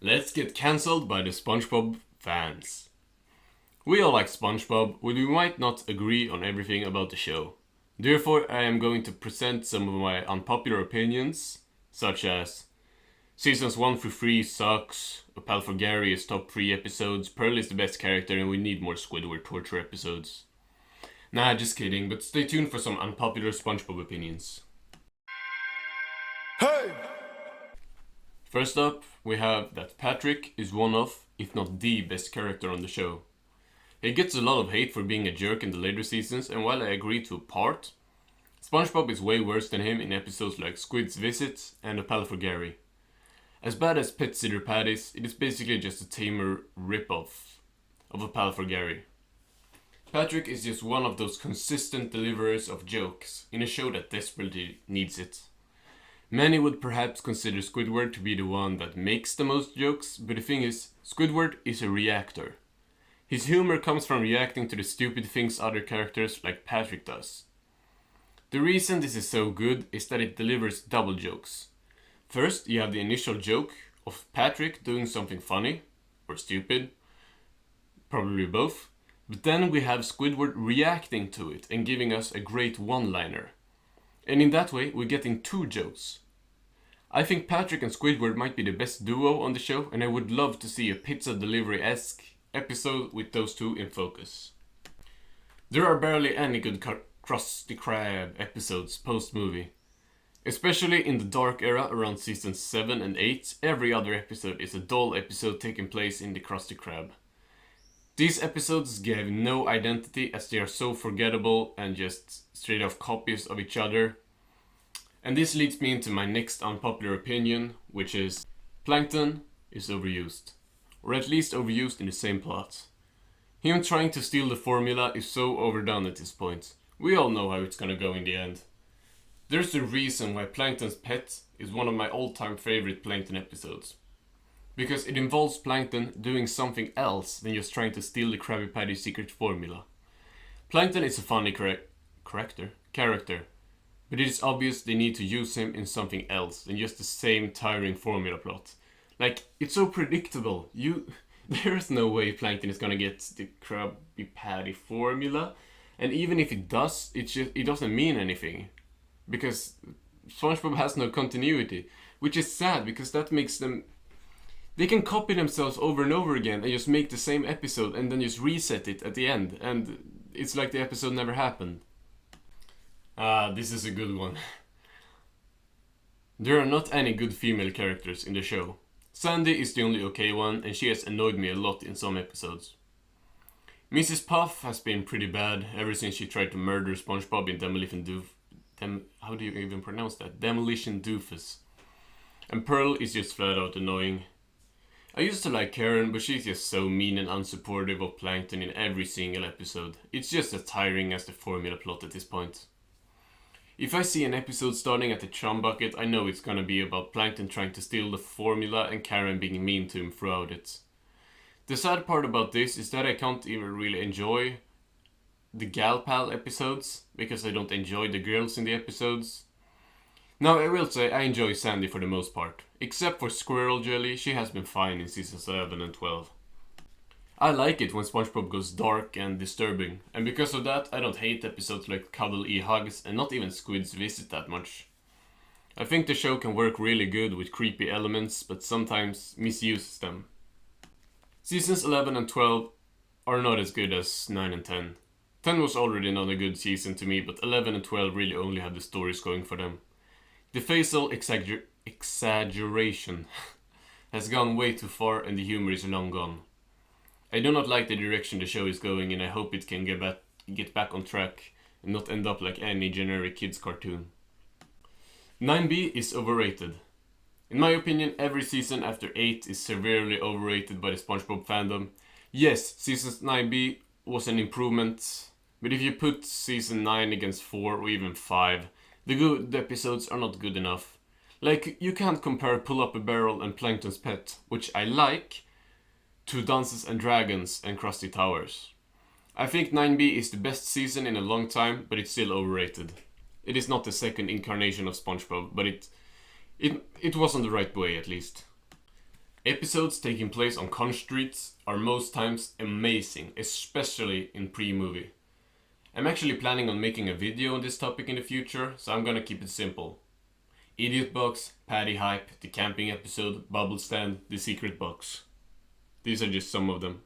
Let's get cancelled by the Spongebob fans. We all like Spongebob, but we might not agree on everything about the show. Therefore, I am going to present some of my unpopular opinions, such as Seasons 1 through 3 sucks, A Pal for Gary is top 3 episodes, Pearl is the best character and we need more Squidward torture episodes. Nah, just kidding, but stay tuned for some unpopular Spongebob opinions. Hey! First up, we have that Patrick is one of, if not the best character on the show. He gets a lot of hate for being a jerk in the later seasons, and while I agree to a part, Spongebob is way worse than him in episodes like Squid's Visit and A Pal for Gary. As bad as Pet Sitter Pat is, it is basically just a tamer rip-off of A Pal for Gary. Patrick is just one of those consistent deliverers of jokes in a show that desperately needs it. Many would perhaps consider Squidward to be the one that makes the most jokes, but the thing is, Squidward is a reactor. His humor comes from reacting to the stupid things other characters like Patrick does. The reason this is so good is that it delivers double jokes. First, you have the initial joke of Patrick doing something funny, or stupid, probably both, but then we have Squidward reacting to it and giving us a great one-liner. And in that way, we're getting two jokes. I think Patrick and Squidward might be the best duo on the show, and I would love to see a pizza delivery-esque episode with those two in focus. There are barely any good Krusty Krab episodes post-movie. Especially in the dark era around seasons 7 and 8, every other episode is a dull episode taking place in the Krusty Krab. These episodes give no identity as they are so forgettable and just straight off copies of each other. And this leads me into my next unpopular opinion, which is Plankton is overused. Or at least overused in the same plot. Him trying to steal the formula is so overdone at this point. We all know how it's gonna go in the end. There's a reason why Plankton's pet is one of my all-time favorite Plankton episodes. Because it involves Plankton doing something else than just trying to steal the Krabby Patty secret formula. Plankton is a funny character, but it is obvious they need to use him in something else than just the same tiring formula plot. Like, it's so predictable. There's no way Plankton is gonna get the Krabby Patty formula, and even if it does, it doesn't mean anything. Because SpongeBob has no continuity, which is sad because that makes them... They can copy themselves over and over again and just make the same episode and then just reset it at the end, and it's like the episode never happened. This is a good one. There are not any good female characters in the show. Sandy is the only okay one, and she has annoyed me a lot in some episodes. Mrs. Puff has been pretty bad ever since she tried to murder SpongeBob in Demolition Doofus. And Pearl is just flat out annoying. I used to like Karen, but she's just so mean and unsupportive of Plankton in every single episode. It's just as tiring as the formula plot at this point. If I see an episode starting at the chum bucket, I know it's gonna be about Plankton trying to steal the formula and Karen being mean to him throughout it. The sad part about this is that I can't even really enjoy the Gal Pal episodes, because I don't enjoy the girls in the episodes. Now, I will say I enjoy Sandy for the most part. Except for Squirrel Jelly, she has been fine in seasons 11 and 12. I like it when SpongeBob goes dark and disturbing, and because of that, I don't hate episodes like Cuddle E Hugs and not even Squid's Visit that much. I think the show can work really good with creepy elements, but sometimes misuses them. Seasons 11 and 12 are not as good as 9 and 10. 10 was already not a good season to me, but 11 and 12 really only had the stories going for them. The facial exaggeration has gone way too far and the humor is long gone. I do not like the direction the show is going, and I hope it can get back on track and not end up like any generic kids cartoon. 9B is overrated. In my opinion, every season after 8 is severely overrated by the SpongeBob fandom. Yes, season 9B was an improvement, but if you put season 9 against 4 or even 5, the good episodes are not good enough. Like, you can't compare Pull Up a Barrel and Plankton's Pet, which I like, to Dances and Dragons and Krusty Towers. I think 9B is the best season in a long time, but it's still overrated. It is not the second incarnation of SpongeBob, but it was on the right way at least. Episodes taking place on conch streets are most times amazing, especially in pre-movie. I'm actually planning on making a video on this topic in the future, so I'm gonna keep it simple. Idiot box, patty hype, the camping episode, bubble stand, the secret box. These are just some of them.